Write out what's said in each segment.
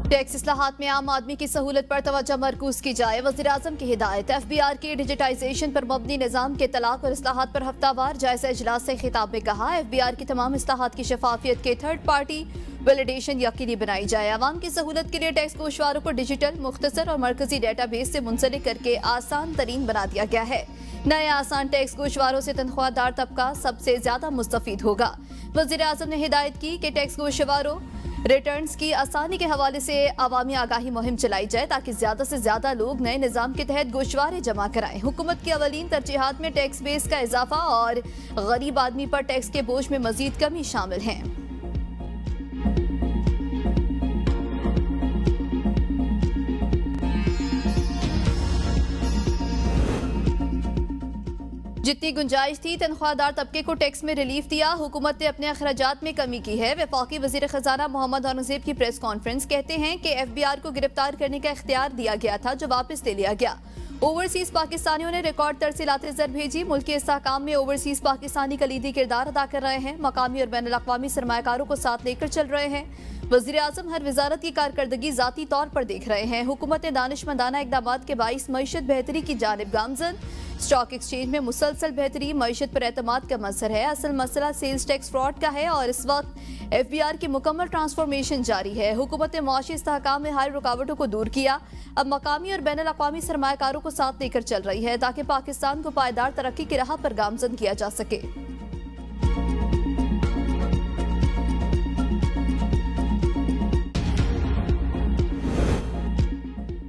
Tax इस्लाहात में आम आदमी की सहूलत पर तवज्जो मरकूज की जाए। वज़ीर-ए-आज़म की हिदायत। FBR के डिजिटाइजेशन पर मबनी निज़ाम के तलाक और इस्लाहात पर हफ्तावार जायजा इजलास से खिताब में कहा, FBR की तमाम इस्लाहात की शफाफियत के थर्ड पार्टी वैलिडेशन यकीनी बनाई जाए। आवाम की सहूलत के लिए टैक्स गोशवारों को डिजिटल, मुख्तसर और मरकजी डेटाबेस से मुंसलिक करके आसान तरीन बना दिया गया है। नए आसान टैक्स गोशवारों से तनख्वाहदार तबका सबसे ज्यादा मुस्तफीद होगा। वज़ीर-ए-आज़म ने हिदायत की कि टैक्स गोशवारों रिटर्न्स की आसानी के हवाले से अवामी आगाही मुहिम चलाई जाए ताकि ज्यादा से ज्यादा लोग नए निज़ाम के तहत गोशवारे जमा कराएं। हुकूमत की अवलीन तरजीहात में टैक्स बेस का इजाफा और गरीब आदमी पर टैक्स के बोझ में मजीद कमी शामिल है। जितनी गुंजाइश थी तनख्वाहदार तबके को टैक्स में रिलीफ दिया। हुकूमत ने अपने अखराजात में कमी की है। वफाकी वजीर खजाना मोहम्मद औरंगजेब की प्रेस कॉन्फ्रेंस कहते हैं कि FBR को गिरफ्तार करने का इख्तियार दिया गया था जो वापस ले लिया गया। ओवरसीज पाकिस्तानियों ने रिकॉर्ड तरसीलात ज़र भेजी। मुल्क के इस्तेहकाम में ओवरसीज पाकिस्तानी कलीदी किरदार अदा कर रहे हैं। मकामी और बैनुल अक़वामी सरमायाकारों को साथ लेकर चल रहे हैं। वज़ीर-ए-आज़म हर वजारत की कारकर्दगी जाती तौर पर देख रहे हैं। हुकूमत ने दानिशमंदाना इक़दामात के बाइस मईशत बेहतरी की जानिब गामजन। स्टॉक एक्सचेंज में मुसलसल बेहतरी मईशत पर एतमाद का मंजर है। असल मसला सेल्स टैक्स फ्रॉड का है और इस वक्त FBR की मुकम्मल ट्रांसफॉर्मेशन जारी है। हुकूमत ने मुआशी इस्तेहकाम में हाल रुकावटों को दूर किया। अब मकामी और बैनुल अक़वामी सरमायाकारों को साथ लेकर चल रही है ताकि पाकिस्तान को पायदार तरक्की की राह पर गामजन किया जा सके।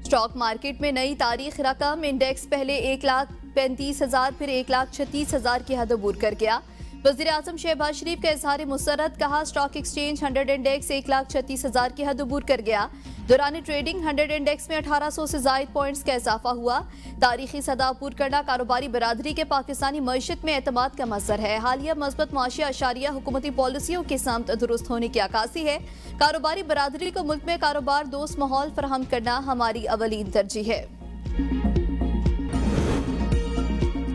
स्टॉक मार्केट में नई तारीख रकम इंडेक्स पहले 1,35,000 फिर 1,36,000 की हद अबूर कर गया। वज़ीर-ए-आज़म शहबाज शरीफ का इज़हार मुसरत। कहा, स्टॉक एक्सचेंज 100 इंडेक्स 1,36,000 की हद अबूर कर गया। दौरान ट्रेडिंग 100 इंडेक्स में 1800 से ज़ायद पॉइंट्स का इजाफा हुआ। तारीखी सदा अबूर करना कारोबारी बरादरी के पाकिस्तानी मईशत में एतमाद का मसर है। हालिया मस्बत मुआशी अशारिया हुकूमती पॉलिसियों के सामत दुरुस्त होने की अक्कासी है। कारोबारी बरादरी को मुल्क में कारोबार दोस्त माहौल फराहम करना हमारी अवलीन तरजीह है।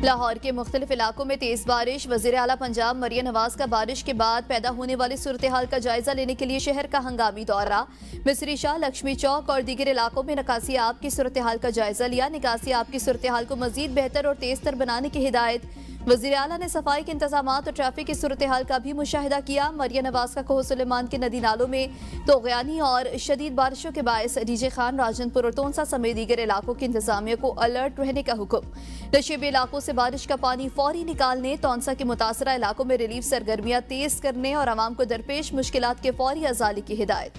लाहौर के मुख्तलिफ इलाकों में तेज बारिश। वज़ीर आला पंजाब मरियम नवाज का बारिश के बाद पैदा होने वाली सूरत हाल का जायजा लेने के लिए शहर का हंगामी दौरा। मिस्री शाह, लक्ष्मी चौक और दीगर इलाकों में निकासी आब की सूरत हाल का जायजा लिया। निकासी आब की सूरत हाल को मजीद बेहतर और तेज तर बनाने की हिदायत। वज़ीर आला ने सफाई के इंतजामात और ट्रैफिक की सूरत हाल का भी मुशाहिदा किया। मरियम नवाज का कोह सुलेमान के नदी नालों में तोग़यानी और शदीद बारिशों के बायस डीजे खान, राजनपुर और तोनसा समेत दीगर इलाकों की इंतजामिया को अलर्ट रहने का हुक्म। नशीबी इलाकों से बारिश का पानी फौरी निकालने, तोनसा के मुतासरा इलाकों में रिलीफ सरगर्मियां तेज करने और आवाम को दरपेश मुश्किलात के फौरी अजाले की हिदायत।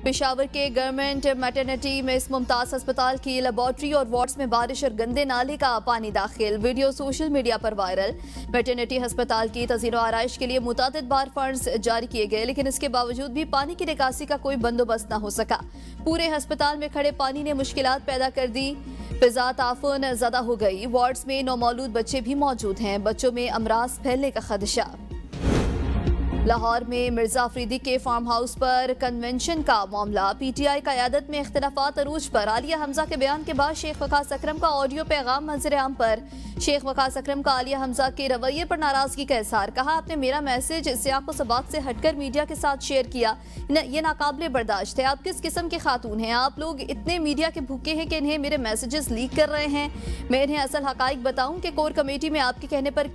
पेशावर के गवर्नमेंट मैटरनिटी में इस मुमताज अस्पताल की लेबॉर्ट्री और वार्ड्स में बारिश और गंदे नाले का पानी दाखिल। वीडियो सोशल मीडिया पर वायरल। मैटरनिटी अस्पताल की तज़ीनो आराइश के लिए मुतादिद बार फंड्स जारी किए गए, लेकिन इसके बावजूद भी पानी की निकासी का कोई बंदोबस्त न हो सका। पूरे अस्पताल में खड़े पानी ने मुश्किलात पैदा कर दी। फिजा ताफुन ज़दा हो गई। वार्ड्स में नौमौलूद बच्चे भी मौजूद हैं। बच्चों में अमराज फैलने का खदशा। लाहौर में मिर्जा अफरीदी के फार्म हाउस पर कन्वेंशन का मामला। PTI क़यादत में इख्तिलाफात अरूज पर। आलिया हमजा के बयान के बाद शेख वकास अकरम का ऑडियो पैगाम मंजर आम पर। शेख वकास अकरम का आलिया हमजा के रवैये पर नाराजगी का इजहार। कहा, आपने मेरा मैसेज सियाक़ो सबाक़ से हटकर मीडिया के साथ शेयर किया, ये नाकाबिले बर्दाश्त है। आप किस किस्म के खातून हैं? आप लोग इतने मीडिया के भूखे हैं कि इन्हें मेरे मैसेजेस लीक कर रहे हैं। मैं इन्हें असल हकाइक बताऊं कि कोर कमेटी में आपके कहने पर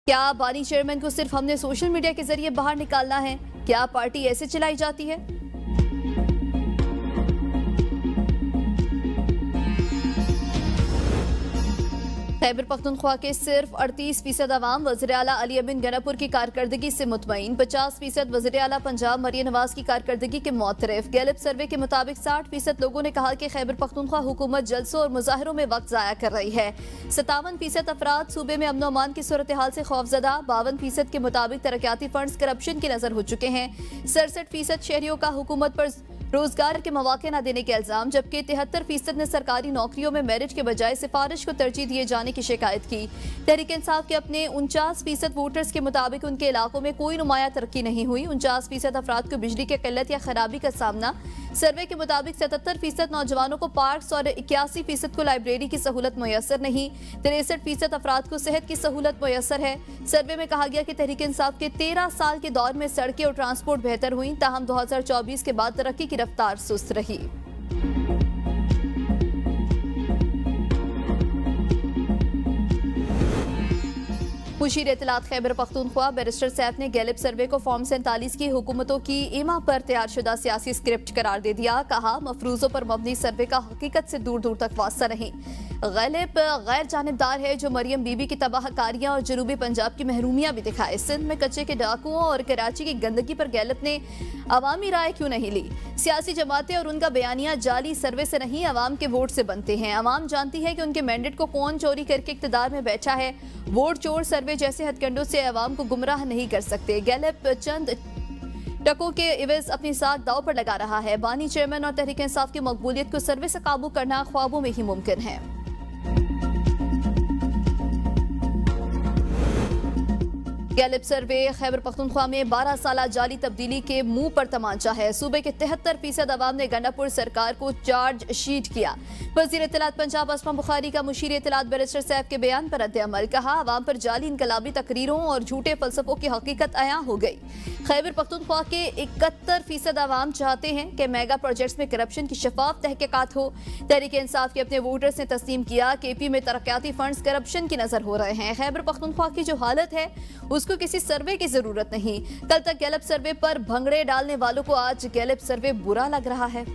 क्या बानी चेयरमैन को सिर्फ हमने सोशल मीडिया के जरिए बाहर निकालना है? क्या पार्टी ऐसे चलाई जाती है? खैबर पख्तूनख्वा के सिर्फ 38% अवाम वज़ीर आला अली बिन गनापुर की कारकर्दगी से मुतमईन। 50% वज़ीर आला पंजाब मरियम नवाज की कारकर्दगी के मुअतरफ। गैलिप सर्वे के मुताबिक 60% लोगों ने कहा कि खैबर पख्तूनख्वा हुकूमत जलसों और मुजाहरों में वक्त ज़ाया कर रही है। 57% अफराद सूबे में अमन अमान की सूरत हाल से खौफजदा। 52% के मुताबिक तरक्याती फंड्स करप्शन की नजर हो चुके हैं। 67% शहरियों का हुकूमत पर रोजगार के मौके न देने के इल्जाम, जबकि 73% ने सरकारी नौकरियों में मेरिट के बजाय सिफारिश को तरजीह दिए जाने की शिकायत की। तहरीक इंसाफ के अपने 49% वोटर्स के मुताबिक उनके इलाकों में कोई नुमाया तरक्की नहीं हुई। 49% अफराद को बिजली की किल्लत या खराबी का सामना। सर्वे के मुताबिक 77% नौजवानों को पार्क्स और 81% को लाइब्रेरी की सहूलत मुयसर नहीं। 63% अफराद को सेहत की सहूलत मुयसर है। सर्वे में कहा गया कि तहरीक इंसाफ के 13 साल के दौर में सड़कें और ट्रांसपोर्ट बेहतर हुई, ताहम 2024 के बाद तरक्की की रफ्तार सुस्त रही। मुशीर इत्तलात खैबर पख्तूनख्वा बैरिस्टर सैफ ने गैलिब सर्वे को फॉर्म 47 की हुकूमतों की ईमा पर तैयारशुदा सियासी स्क्रिप्ट करार दे दिया। कहा, मफरूजों पर मबनी सर्वे का हकीकत से दूर दूर तक वास्ता नहीं। गैलिब गैर जानिबदार है जो मरियम बीबी की तबाहकारियां और जनूबी पंजाब की महरूमियां भी दिखाए। सिंध में कच्चे के डाकुओं और कराची की गंदगी पर गैलिब ने अवामी राय क्यों नहीं ली? सियासी जमातें और उनका बयानिया जाली सर्वे से नहीं, अवाम के वोट से बनते हैं। अवाम जानती है कि उनके मैंडेट को कौन चोरी करके इक्तदार में बैठा है। वोट चोर सर्वे जैसे हथकंडों से अवाम को गुमराह नहीं कर सकते। गैलिब चंद टकों के इवज अपनी साख दाव पर लगा रहा है। बानी चेयरमैन और तहरीक इंसाफ की मकबूलियत को सर्वे से काबू करना ख्वाबों में ही मुमकिन है। गैलिब सर्वे खैबर पख्तूनख्वा में 12 साल जाली तब्दीली के मुंह पर तमाचा है। सूबे के 73% अवाम ने गंडापुर सरकार को चार्ज शीट किया। वजीर इत्तलात पंजाब असमा बुखारी का मुशीर इत्तलात बैरिस्टर सैफ के बयान पर रद्द-ए-अमल। कहा, अवाम पर जाली इनकलाबी तकरीरों और झूठे फलसफों की हकीकत अयां हो गई। खैबर पख्तूनख्वा के 71% अवाम चाहते हैं कि मेगा प्रोजेक्ट्स में करप्शन की शफाफ तहकीकात हो। तहरीक इंसाफ के अपने वोटर्स ने तस्लीम किया कि पी में तरक्याती फंड्स करप्शन की नजर हो रहे हैं। खैबर पख्तूनख्वा की जो हालत है उसको किसी सर्वे की जरूरत नहीं। कल तक गैलिब सर्वे पर भंगड़े डालने वालों को आज गैलिब सर्वे बुरा लग रहा है।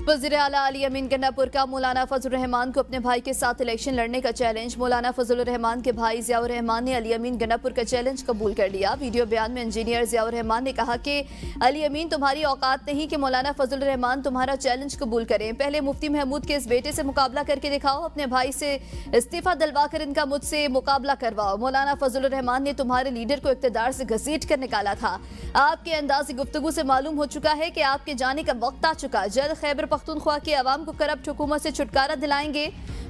वज़ीर आला अली अमीन गंडापुर का मौलाना फजल रहमान को अपने भाई के साथ इलेक्शन लड़ने का चैलेंज। मौलाना फजल रहमान के भाई ज़ियाउर रहमान ने अली अमीन गंडापुर का चैलेंज कबूल कर लिया। वीडियो बयान में इंजीनियर ज़ियाउर रहमान ने कहा कि अली अमीन तुम्हारी औकात नहीं कि मौलाना फजल रहमान तुम्हारा चैलेंज कबूल करें। पहले मुफ्ती महमूद के इस बेटे से मुकाबला करके दिखाओ। अपने भाई से इस्तीफा दिलवा कर इनका मुझसे मुकाबला करवाओ। मौलाना फजल रहमान ने तुम्हारे लीडर को इक़्तिदार से घसीट कर निकाला था। आपके अंदाज़ गुफ्तगू से मालूम हो चुका है कि आपके जाने का वक्त आ चुका। जल्द खैबर पख्तूनख्वा के अवाम को करप्ट हुकूमत से छुटकारा दिलाएंगे।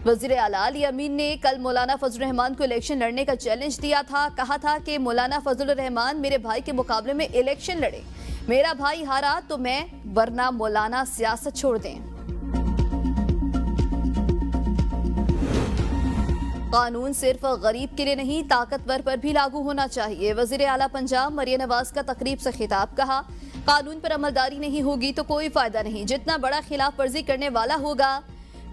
वज़ीर आला अली अमीन ने कल मौलाना फजल रहमान को इलेक्शन लड़ने का चैलेंज दिया था। कहा था कि मौलाना फजल रहमान मेरे भाई के मुकाबले में इलेक्शन लड़े, मेरा भाई हारा तो मैं, वरना मौलाना सियासत छोड़ दें। कानून सिर्फ गरीब के लिए नहीं, ताकतवर पर भी लागू होना चाहिए। वज़ीर आला पंजाब मरियम नवाज का तकरीब से खिताब। कहा, कानून पर अमलदारी नहीं होगी तो कोई फायदा नहीं। जितना बड़ा खिलाफ वर्जी करने वाला होगा,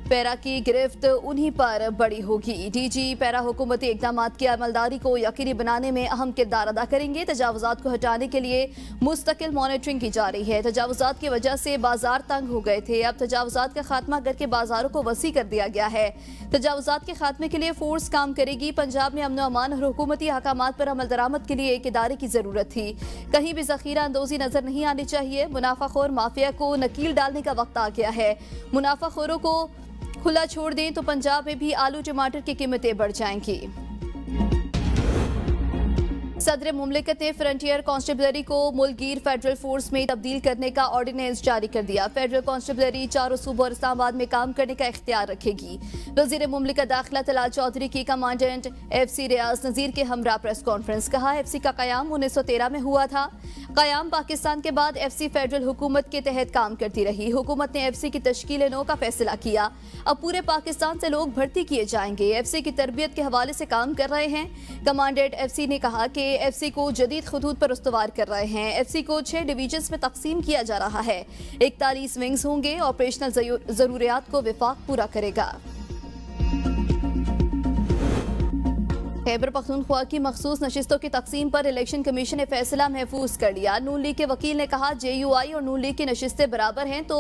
पैरा की गिरफ्त उन्हीं पर बड़ी होगी। डीजी पैरा हुकूमती इक़दाम की अमलदारी को यकीनी बनाने में अहम किरदार अदा करेंगे। तजावुज़ात को हटाने के लिए मुस्तकिल मॉनिटरिंग की जा रही है। तजावुज़ात की वजह से बाजार तंग हो गए थे, अब तजावुज़ात का खात्मा करके बाजारों को वसी कर दिया गया है। तजावुज़ात के खात्मे के लिए फोर्स काम करेगी। पंजाब में अमन अमान और हुकूमती अहकामात पर अमल दरामद के लिए एक इदारे की जरूरत थी। कहीं भी ज़ख़ीरा अंदोज़ी नजर नहीं आनी चाहिए। मुनाफाखोर माफिया को नकील डालने का वक्त आ गया है। मुनाफाखोरों को खुला छोड़ दें तो पंजाब में भी आलू टमाटर की कीमतें बढ़ जाएंगी। सदर मुमलिकत ने फ्रंटियर कांस्टेबलरी को मुल्कगीर फेडरल फोर्स में तब्दील करने का ऑर्डिनेंस जारी कर दिया। फेडरल कांस्टेबलरी चारों सूबों और इस्लामाबाद में काम करने का इख्तियार रखेगी। वजीर मुमलिकत दाखिला तलाल चौधरी की कमांडेंट FC रियाज नज़ीर के हमरा प्रेस कॉन्फ्रेंस। कहा, FC का क़याम 1913 में हुआ था। क़याम पाकिस्तान के बाद FC फेडरल हुकूमत के तहत काम करती रही। हुकूमत ने FC की तश्कील नौ का फैसला किया। अब पूरे पाकिस्तान से लोग भर्ती किए जाएंगे। FC की तरबियत के हवाले से काम कर रहे हैं। कमांडेंट FC ने कहा कि FC को जदीद खतूत पर उस्तवार कर रहे हैं। FC को 6 डिवीजन्स में तकसीम किया जा रहा है। 41 विंग्स होंगे। ऑपरेशनल जरूरियात को विफाक पूरा करेगा। खैबर पख्तूनख्वा की मखसूस नशिस्तों की तकसीम पर इलेक्शन कमीशन ने फैसला महफूज कर लिया। नून लीग के वकील ने कहा, JUI और नून लीग की नशिस्तें बराबर हैं तो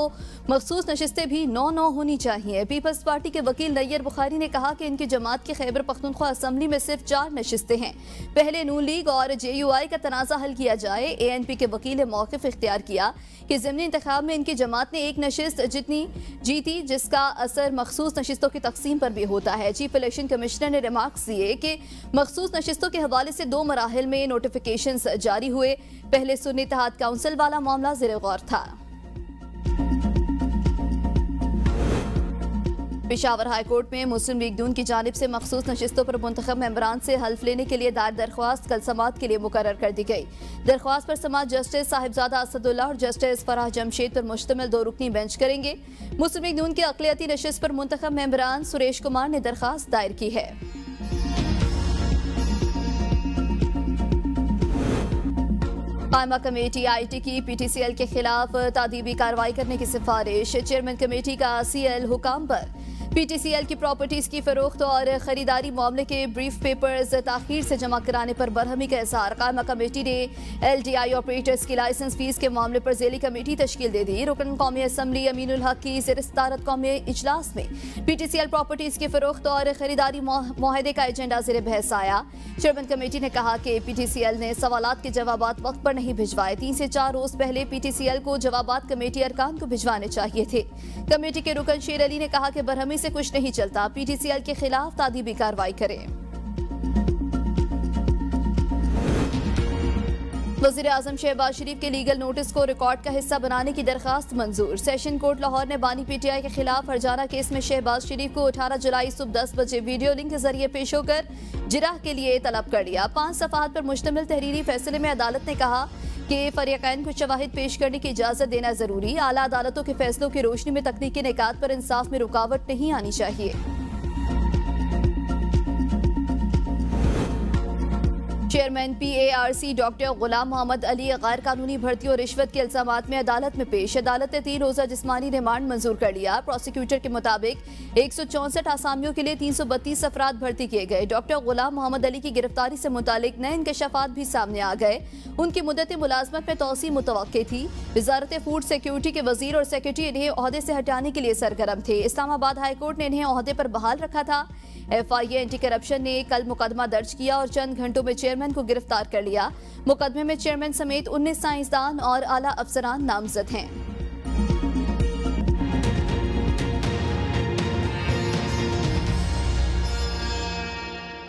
मखसूस नशिस्तें भी 9-9 होनी चाहिए। पीपल्स पार्टी के वकील नैयर बुखारी ने कहा कि इनकी जमात की खैबर पख्तूनख्वा असम्बली में सिर्फ 4 नशिस्तें हैं। पहले नून लीग और JUI का तनाज़ा हल किया जाए। ANP के वकील ने मौक़िफ़ इख्तियार किया कि ज़िमनी इंतखाब में इनकी जमात ने एक नशिस्त जितनी जीती, जिसका असर मखसूस नशिस्तों की तकसीम पर भी होता है। चीफ इलेक्शन कमिश्नर ने रिमार्क्स दिए कि मखसूस नशिस्तों के हवाले से 2 मराहिल में नोटिफिकेशंस जारी हुए। पहले सुन्नी इत्तेहाद काउंसिल वाला मामला ज़ेर गौर था। पेशावर हाई कोर्ट में मुस्लिम लीग नून की जानिब से मखसूस नशिस्तों पर मुंतखब मेंबरान से हल्फ लेने के लिए दायर दरख्वास्त कल समाअत के लिए मुकर्रर कर दी गई। दरख्वास्त पर समाअत जस्टिस साहिबजादा असदुल्ला और जस्टिस फराह जमशेद पर मुश्तमिल 2 रुकनी बेंच करेंगे। मुस्लिम लीग नून की अक़लियती नशिस्त पर मुंतखब मेंबरान सुरेश कुमार ने दरख्वास्त दायर की है। कायमा कमेटी IIT की PTCL के खिलाफ तादीबी कार्रवाई करने की सिफारिश। चेयरमैन कमेटी का CL हुकाम पर PTCL की प्रॉपर्टीज की फरोख्त और खरीदारी मामले के ब्रीफ पेपर्स ताखीर से जमा कराने पर बरहमी का इज़हार। कायमा कमेटी ने LDI ऑपरेटर्स की लाइसेंस फीस के मामले पर ज़ेली कमेटी तश्कील दे दी। रुकन कौमी असम्बली अमीनुल हक की ज़ेर सदारत कौमी इजलास में PTCL प्रॉपर्टीज की फरोख्त और खरीदारी मुआहदे का एजेंडा ज़ेर बहस आया। चेयरमैन कमेटी ने कहा कि PTCL ने सवालात के जवाबात वक्त पर नहीं भिजवाए। 3 से 4 रोज पहले PTCL को जवाबात कमेटी अरकान को भिजवाने चाहिए थे। कमेटी के रुकन शेर अली ने कहा कि बरहमी से कुछ नहीं चलता, PTCL के खिलाफ तादीबी कार्रवाई करें। वज़ीर आज़म शहबाज शरीफ के लीगल नोटिस को रिकॉर्ड का हिस्सा बनाने की दरखास्त मंजूर। सेशन कोर्ट लाहौर ने बानी PTI के खिलाफ हरजाना केस में शहबाज शरीफ को 18 जुलाई सुबह 10 बजे वीडियो लिंक के जरिए पेश होकर जिरह के लिए तलब कर लिया। 5 सफ़हात पर मुश्तमिल तहरीरी फैसले में अदालत ने कहा कि फरीक़ैन को शवाहिद पेश करने की इजाज़त देना जरूरी। आला अदालतों के फैसलों की रोशनी में तकनीकी निकात पर इंसाफ में रुकावट नहीं आनी चाहिए। चेयरमैन PARC डॉक्टर गुलाम मोहम्मद अली गैर कानूनी भर्ती और रिश्वत के इल्जामात में अदालत में पेश। अदालत ने 3 रोज़ा जिस्मानी रिमांड मंजूर कर लिया। प्रोसिक्यूटर के मुताबिक 164 आसामियों के लिए 332 अफराद भर्ती किए गए। डॉक्टर गुलाम मोहम्मद अली की गिरफ्तारी से मुतालिक नए इंकशाफात भी सामने आ गए। उनकी मुद्दत मुलाजमत में तौसी मुतवक्की थी। वजारत फूड सिक्योरिटी के वजीर और सेक्रेटरी इन्हें ओहदे से हटाने के लिए सरगर्म थे। इस्लामाबाद हाई कोर्ट ने इन्हें ओहदे पर बहाल रखा था। FIA एंटी करप्शन ने कल मुकदमा दर्ज किया और चंद घंटों में चेयरमैन को गिरफ्तार कर लिया। मुकदमे में चेयरमैन समेत 19 साइंसदान और आला अफसरान नामजद हैं।